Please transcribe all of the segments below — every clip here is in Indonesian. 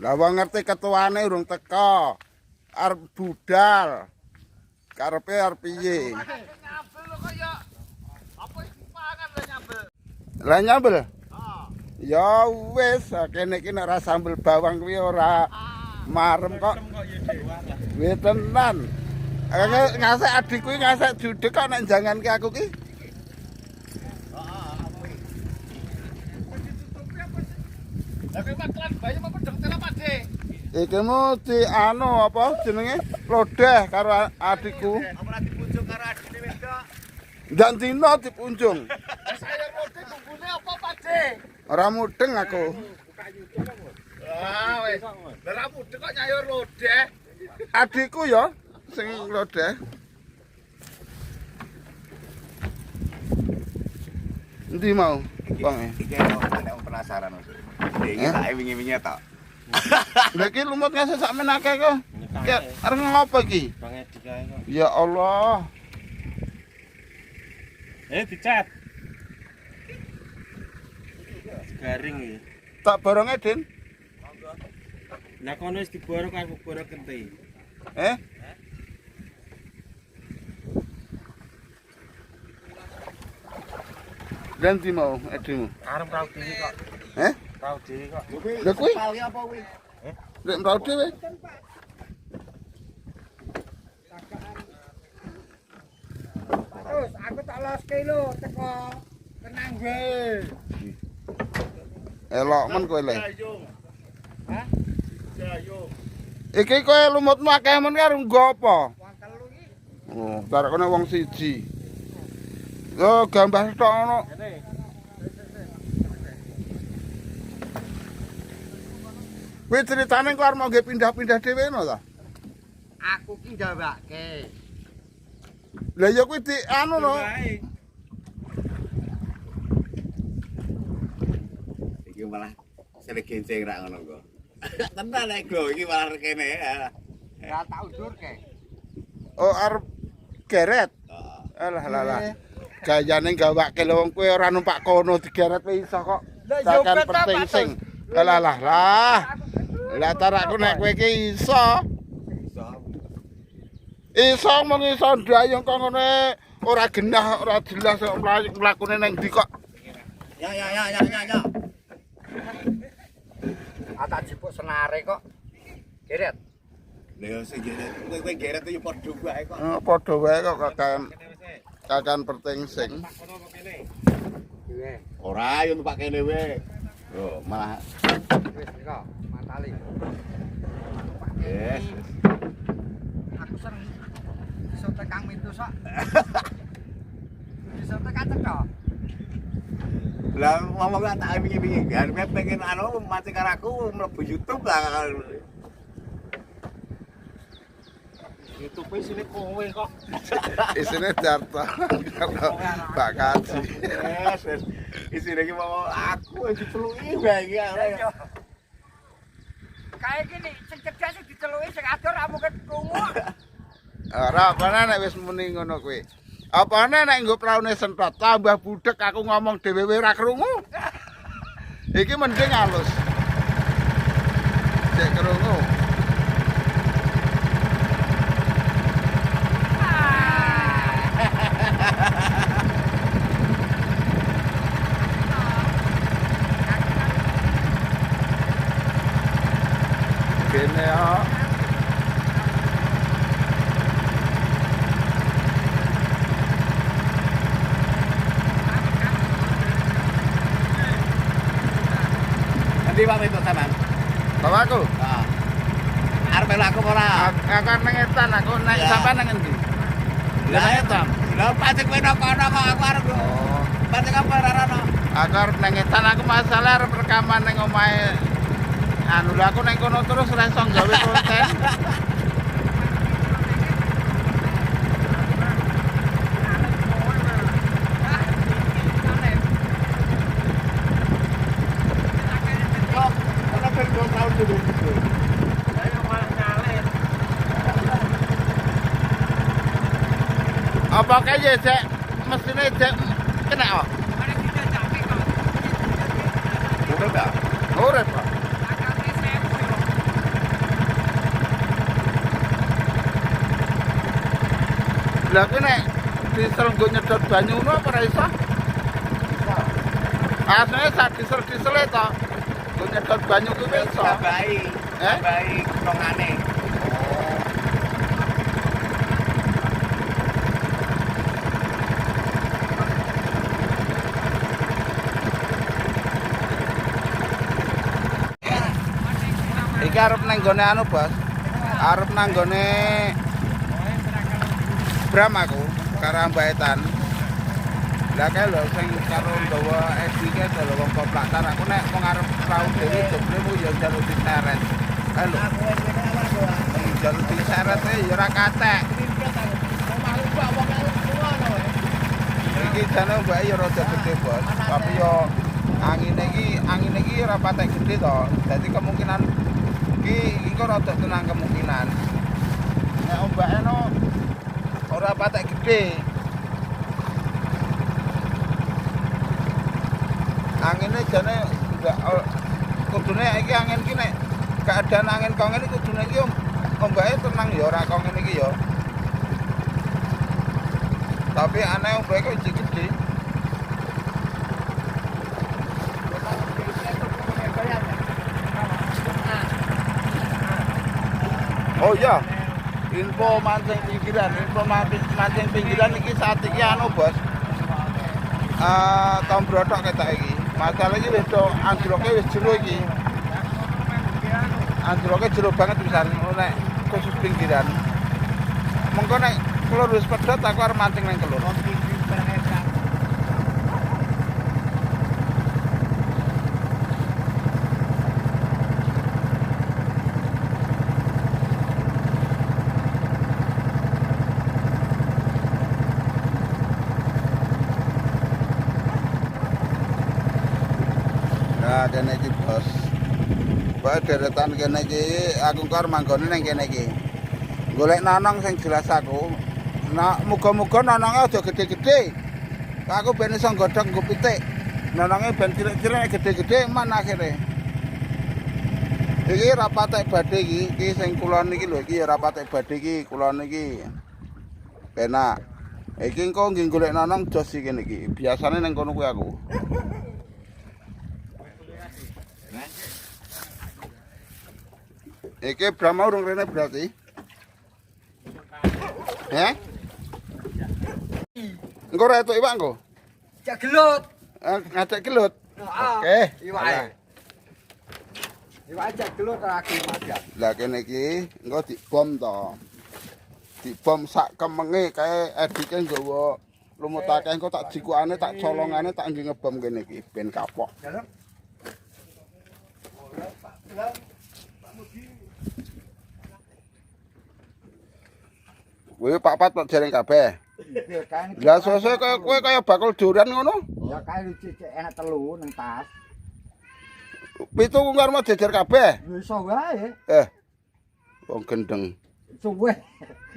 Lah wong ngerti ketuane urung teko. Arep budal. Karepe arep piye? Lah nyambel. Ya wis, kene iki nek ora sambel bawang kuwi ora marem kok. Wis tenan. Ngasek adikku iki ngasek judeg kok nek janganke aku ki. Lah kowe maklan bayi apa pedeng tela Pakde? Iki mu di anu apa jenenge? Lodeh karo adikku. Ora dipunjung karo adine wedok. Ndak dino dipunjung. Sayur lodeh bumbune apa Pakde? Ora mudeng aku. Wah wis. Lah ra mudeng kok nyayur lodeh. Adikku ya sing lodeh. Endi mau? Bang. Iki ana penasaran Mas. Iki tak wingi-wingi tok. Lha iki lumut ngasih sak menake kok. Arep ngopo iki? Bang Edi kae kok. Ya Allah. Dicat. Garing iki. Tak boronge, Din. Lah kono wis diborok aku borok kente. Dan di mau edimu. Arep tau dhewe kok. Tau dhewe kok. Lha kuwi Kali apa kuwi? nek tau dhewe. Terus aku tak loske lho teko tenang wae. Elok men kowe le. Hah? Iki kowe lumutmu akeh men karo nggo apa? Wong telu iki. Oh, bar kono wong siji. Yo gambar tok ngono. Kowe critane kok arep mau nggih pindah-pindah dhewe ngono ta? Aku ki ndawake. Lah ya kuwi di anu no. Iki malah selegenceng rak ngono kok. Tenan nek go iki malah kene. Ora tak undurke. Oh arep geret. Alah lah. Gayane gawake lho wong kowe ora numpak kono digeret wae iso kok. Tekan penting sing. Lah. Lah tarakku nek kowe iki iso. Iso mung iso ndayung kok ngene ora genah, ora jelas kok mlakune nang ndi kok. Ya. Ata jipuk senare kok. Geret. Lha sing geret, kowe geret yo padha wae kok. Padha wae kok kakan penting sing. Ora yo numpak kene wae. Yo malah wis kok mantali. Yes. Aku seneng iso tekang mintu sok. Iso tekan cedok. Lah ngomong tak wingi-wingi kan pengen anu mati karo aku mlebu YouTube lah. YouTube isine kowe kok. Isine Darto. Pak Kaji. Yes. Isine iki mau aku diceluki wae iki. Kayak gini, sing cerdas sing diceluki sing adoh ra mungkin krungu. Ora apane nek wis muni ngono kuwi. Apane nek nggo praune sentot tambah budek aku ngomong dhewe ora krungu. Iki mending halus. Cek krungu. Kene ya. Nanti Pak itu sampean. Bapakku. Heeh. Arep melu aku ora. Akan nang etan aku nek sampean nang endi? Lah etan. Lah pancen kowe nang kono kok aku arep. Oh, Pancen apa ora ono. aku arep nang etan aku masalah arep rekaman ning omahe. Anu lha aku nang kono terus ora iso gawe konten. Apa kaya cek mesine cek kena kok. Urip Pak. Lah kuwi nek diesel nggo nyedot banyu ngono apa ora iso? Asline sak diesel-diesele to. Nggo nyedot banyu kuwi iso. Baik. Baik tongane. Iki arep nang gone anu, Bos. Arep nang gone Bram aku, karo Ambaetan. Lah kae lho sing karo nggawa SDK lho wong koplaktan aku nek wong arep prau dhewe joblemu ya jaluk diseret. Kae lho. Jaluk diseret ya ora katek. Iki jane mbak ya rada gede, Bos. Tapi yo angine iki ora patek gede to. Dadi kemungkinan iki kok rada tenang kemungkinan. Nek ombake no ora patek gede. Angine jane enggak kudune iki angin iki nek keadaan angin kok ngene kudune iki ombake tenang ya ora kok ngene iki ya. Tapi aneh ombake kok gede. Oh iya, info mancing pinggiran iki saat iki anu, Bos. Tom brodok ketok iki. Masalah iki wis do anjloke wis jero iki. Anjloke jero banget pisan nek khusus pinggiran. Mengko nek kelur wis pedhot aku arep mancing nang kelur. Nah, kene iki, Bos. Bae deretan kene iki aku karo manggone ning kene iki. Golek nonong sing jelas aku. Nah, muga-muga nononge aja gede-gede. Aku ben iso nggodhog nggo pitik. Nononge ben cilik-cilik gede-gede man akhire. Iki ora patek badhe iki sing kulon iki lho, iki ora patek badhe iki kulon iki. Penak. Iki engko nggih golek nonong jos iki kene iki. Biasane ning kono kuwi aku. Iki Brahma urung rene berarti. Ya? Engko ora etuk iwak engko? Cak gelut. Ngajak gelut. Oke. Iwake. Iwake cak gelut aku masak. Lah kene iki engko dibom to. Dibom sak kemenge kae edike nggawa lumut akeh engko tak jikukane tak colongane tak nggih ngebom kene iki ben kapok. Kowe Pak Pat kok jereng kabeh. Lah sose kowe kaya bakul durian ngono? Ya kae cicik enak telu ning tas. Pitu karmo jejer kabeh. Iso wae. Wong gendeng. Suwe.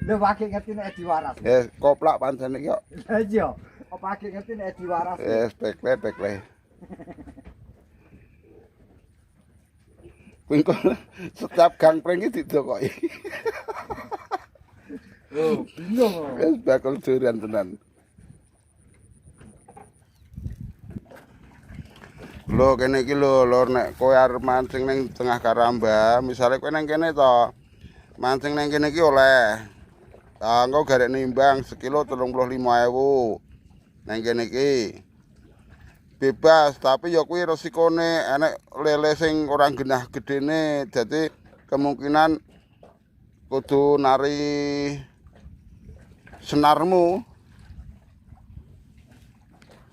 Lho wake ngerti nek diwaras. Koplak pancen iki kok. Lah iya. Apa wake ngerti nek diwaras. Bekle. Kuwi kok setiap gang pring iki didokoki. Oh, bingung. Wis bakul durian tenan. Lho kene iki lho lur nek kowe arep mancing ning tengah Karamba, misale kowe nang kene to. Mancing nang kene iki oleh. Engko garek nimbang sekilo 35.000. Nang kene iki. Bebas, tapi ya kuwi resikone enek lele sing ora genah gedene, dadi kemungkinan kudu nari senarmu.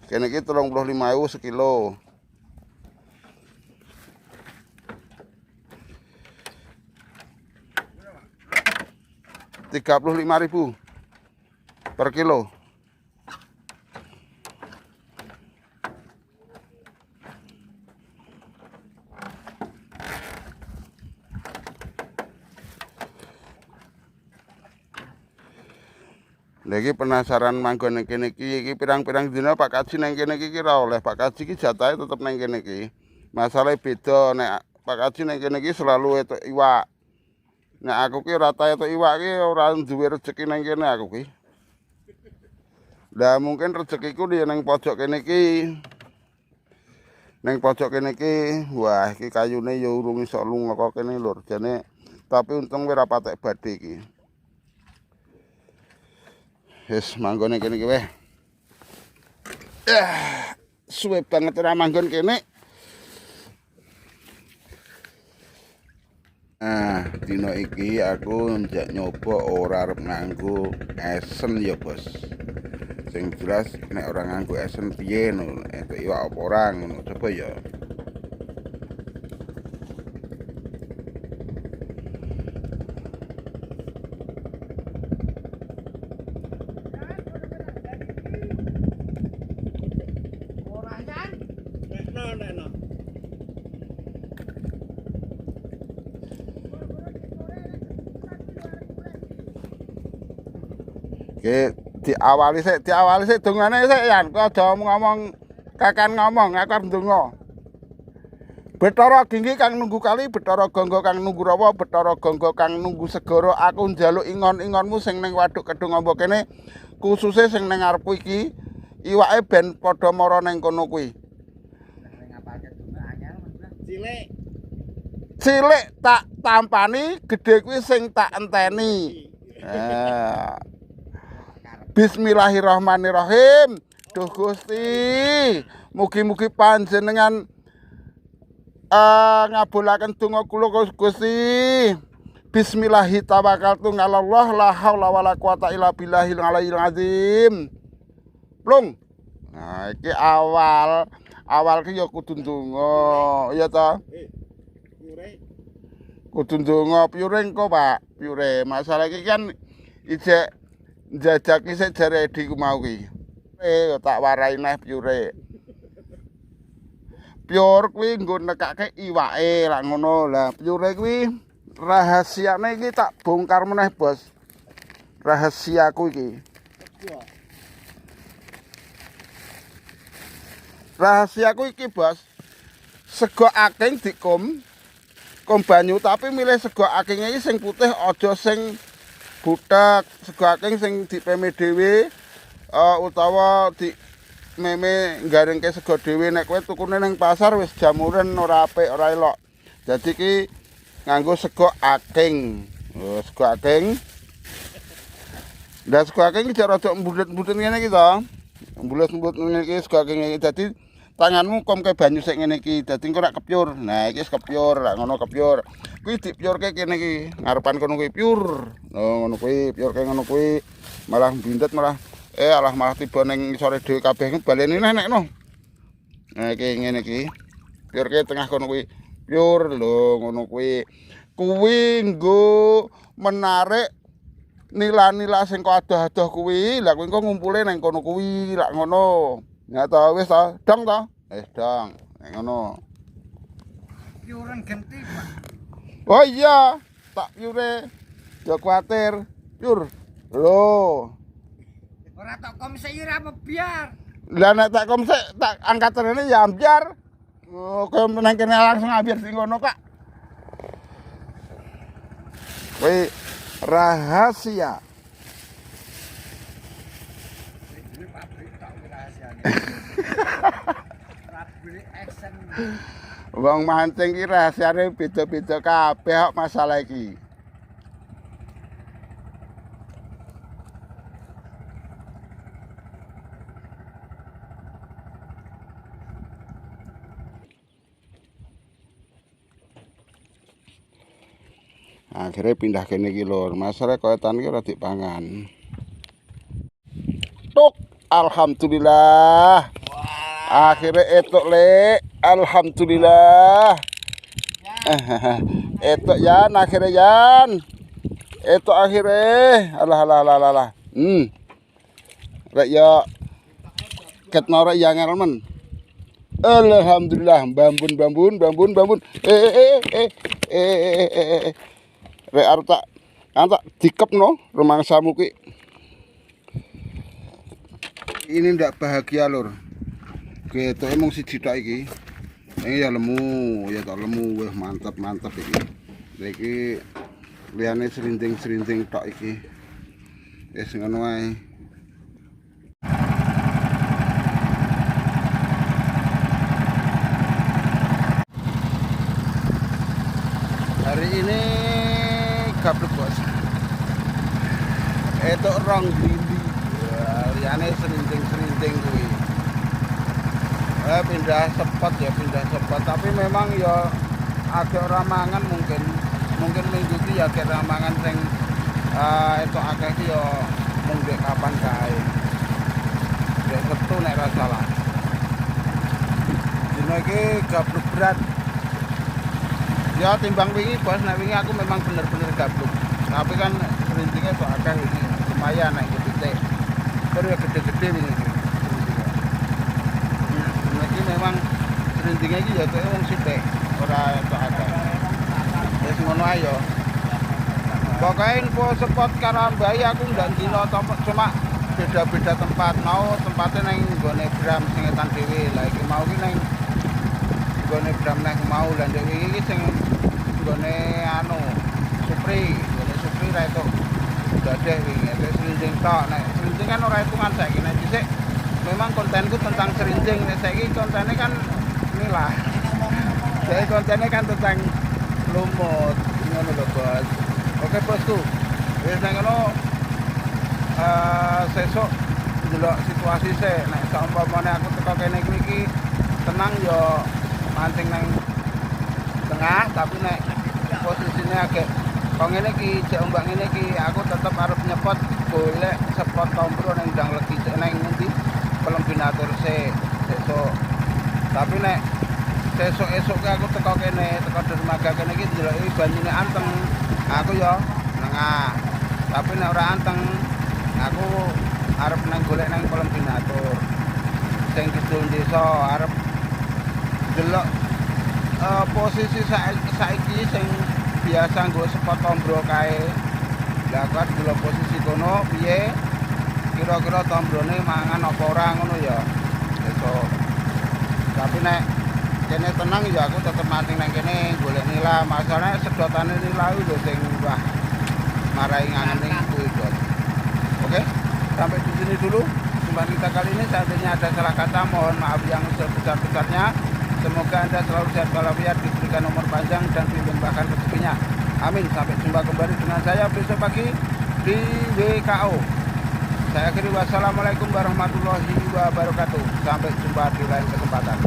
Kene iki 35.000 sekilo. Rp35.000 per kilo. Lagi penasaran manggon nang kene iki pirang-pirang dina Pak Kaji nang kene iki ora oleh. Pak Kaji iki jatahe tetep nang kene iki. Masalahe beda nek Pak Kaji nang kene iki selalu etuk iwak. Nek aku ki ora tau etuk iwak ki ora duwe rezeki nang kene aku ki. Lah mungkin rezekiku dia neng pojok kene iki. Neng pojok kene iki, wah iki kayune ya urung iso lunga kok kene lur. Jane tapi untung ora patek badhe iki. Wis manggone kene iki weh. Suwe banget ora manggon kene. Dina iki aku njak nyoba ora arep nganggo esen ya, Bos. Sing jelas nek ora nganggo esen piye ngono, entuk iwak apa ora ngono, coba ya. Oke, diawali sik dongane sik Yan. Kok aja ngomong kakan ngomong, aku arep ndonga. Bathara Ginggi kang nunggu kali, Bathara Gangga kang nunggu rawa, Bathara Gangga kang nunggu segara. Aku njaluk ingon-ingonmu sing ning waduk Kedung Amba kene, kususe sing ning ngarepku iki, iwake ben padha mara ning kono kuwi. Cilik tak tampani, gedhe kuwi sing tak enteni. Bismillahirrahmanirrahim. Duh Gusti, mugi-mugi panjenengan ngabulaken donga kula Gusti. Bismillahi tawakkaltu 'alallah la haula wala quwata illa billahil aliyyil azim. Plung. Nah, iki awal ki ya kudu ndonga, ya ta? Kudu ndonga piure engko, Pak. Piure. Masalah iki kan ijek njajaki sik jare Edi ku mau ki. Tak warai neh piure. Piur kuwi nggo nekake iwake lak ngono. Lah piure kuwi rahasiane iki tak bongkar meneh, Bos. Rahasiaku iki. Rahasiaku iki, Bos. Sego aking dikum banyu tapi milih sego aking iki sing putih aja sing butek. Sego aking sing dipeme dhewe utawa di meme garengke sego dhewe. Nek kowe tukune ning pasar wis jamuren ora apik, ora elok. Dadi iki nganggo sego aking. Sego aking. Lah sego aking iki rada mbulet-mbulet ngene iki to. Mbulet-mbulet ngene iki sego aking iki. Dadi tanganmu komke banyu sik ngene iki. Dadi engko rak kepyur. Nah, iki wis kepyur, rak ngono kepyur. Kuwi dipyurke kene iki. Ngarepan kono kuwi pyur. Oh, ngono kuwi, pyurke ngono kuwi. Malah bindet malah alah malah tiba ning sore dhewe kabeh baleni neh nek no. Nah, iki ngene iki. Pyurke tengah kono kuwi. Pyur lho ngono kuwi. Kuwi nggo menarik nila-nila sing kok adoh-adoh kuwi. Lah kuwi engko ngumpule ning kono kuwi, lak ngono. Ya ta wis ta, dong ta? Wis dong. Nek ngono. Piuran ganti, Pak. Oh iya, tak piure. Aja kuwatir. Piur. Lho. Ora tok kom sik ora biar. Lah nek tak kom sik tak angkat rene ya ambyar. Oh, kowe nang kene langsung ambyar sing ngono, Kak. Kuwi rahasia. Wong mancing ki rahasiane beda-beda kabeh kok masalah iki. Akhirnya pindah kene iki lur. Masalah koyotan iki ora dipangan. Tuk, alhamdulillah. Akhirnya etuk le, alhamdulillah. Etuk Yan, akhirnya Yan. Etuk akhirnya, alah. Rek ya ket norek yang ngarmen. Alhamdulillah, bambun. Rek arep tak dikepno rumangsamu ki. Ini ndak bahagia lur. Ketoke mung siji tok iki. Ini ya lemu, ya tok lemu, wah mantep iki. Iki liyane serinting tok iki. Wis ngono wae. gablek bos. Itu rong dindi. Wah, liyane serinting kuwi. Pindah sepot ya, pindah sepot. Tapi memang ya agak ramangan mungkin minggu iki ya agak ramangan sing itu akeh iki ya mung dek kapan kae. Ya Sabtu nek ra salah. Dino iki gablek berat. Ya timbang wingi bos, nek wingi aku memang bener-bener gablek. Tapi kan serintingnya kok akeh ini lumayan nek gede. Baru ya gede-gede wingi iki. Ini memang serintingnya iki ya kaya wong sithik, ora kok akeh. Wis ngono ae yo. Pokoke info spot Karambahi aku ndak dino cuma beda-beda tempat. Mau tempatnya nang nggone Bram sing etan dhewe. Lah iki mau ki nang nggone Bram nang mau lah ndek iki sing nggone anu Supri ra itu dadeh wingi nek serinting tok nek serinting kan ora hitungan saiki nek dhisik memang kontenku tentang serinting nek saiki kontennya kan inilah jadi kontennya kan tentang lumut ngono lho bos. Oke bosku wis nang ngono sesuk ndelok situasi sik nek saumpamane aku teko kene iki tenang yo mancing nang tengah tapi nek posisinya agak kok ngene iki jek ombak ngene iki aku tetep arep nyepot golek spot tombro nang ndang legi nang ngendi Pelembinatur sesuk. Tapi nek sesuk-esuk aku teko kene teko dermaga kene iki ndeloki banyune anteng aku yo nengah. Tapi nek ora anteng aku arep nang golek nang Pelembinatur sing kidul desa arep delok posisi saiki sing biasa nggo spot tombro kae. Lah kan delok posisi kono piye kira-kira tombrone mangan apa ora ngono ya. Esuk. Tapi nek kene tenang ya aku tetep mancing nang kene golek nila. Masalahnya sedotane nila lho sing wah marai ngene kuwi, Bos. Oke, sampai di sini dulu jumpa kita kali ini. Seandainya ada salah kata mohon maaf yang sebesar-besarnya. Semoga Anda selalu sehat walafiat, diberikan umur panjang dan dilimpahkan rezekinya. Amin. Sampai jumpa kembali dengan saya besok pagi di WKO. Saya akhiri wassalamualaikum warahmatullahi wabarakatuh. Sampai jumpa di lain kesempatan.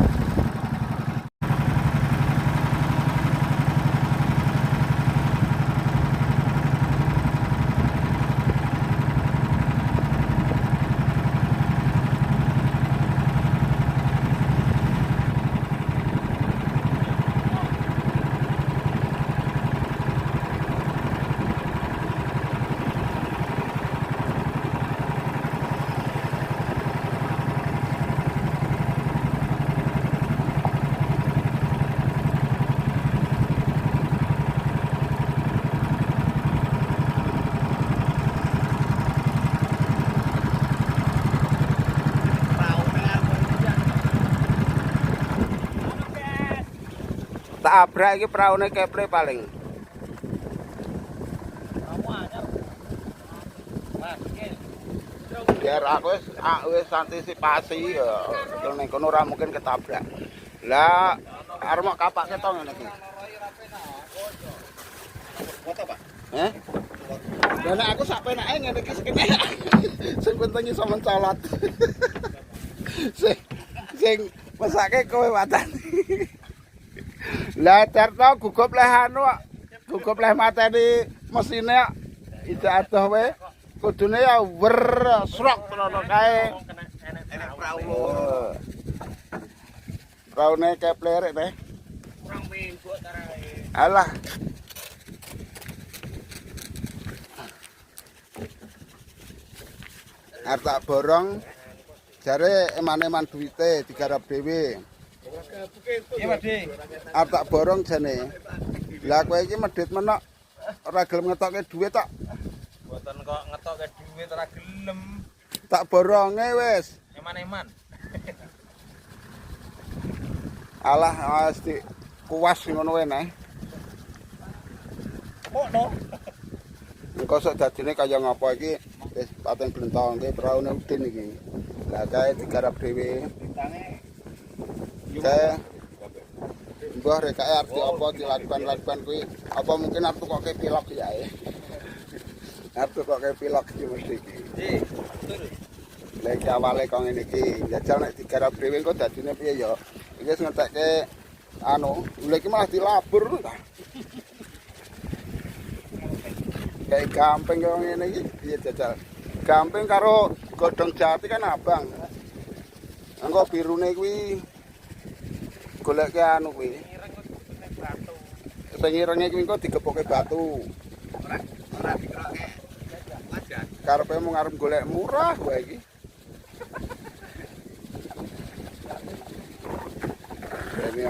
Tak abrak iki praune keple paling. Biar aku wis antisipasi ya. Ning kono ora mungkin ketabrak. Lah arep mok kapak keto ngene iki. Foto, Pak. Lah nek aku sak penake ngene iki sekene. Sing penting iso mencolot. Sing mesake kowe watan. Lah terto gugup leh anu gugup leh mateni mesine ida adoh wae kudune ya wer srok tenan kae enek prau praune kepler teh kurang minggu tarae alah arep borong jare eman-eman duwite digarap dhewe. Iya, Pak. Arep tak borong jane. Lah kowe iki medhit menok ora gelem ngetokke dhuwit tok. Mboten kok ngetokke dhuwit ora gelem. Tak boronge wis. Eman-eman. Alah mesti kuwas ngono wae neh. Kono. Engko sok dadine kaya ngapa iki wis paten blentong iki praune udin iki. Lah kae digarap dhewe. Kae mbah rek arep apa dilakukan kuwi apa mungkin arep kok pilok ya. Arep kok kayak pilok iki mesti iki. Nggih, betul. Lek awale kok ngene iki, jajal nek digarap dhewe kok dadine piye ya? Iki wis ngetekke anu, lha iki malah dilabur. Kayak gampang kok ngene iki, piye jajal. Gampang karo godhong jati kan abang. Engko birune kuwi goleke anu kuwi. Sing irenge kuwi engko digepoke batu. Ora dikeroke. Wajan. Karepe mung arep golek murah wae iki. Ini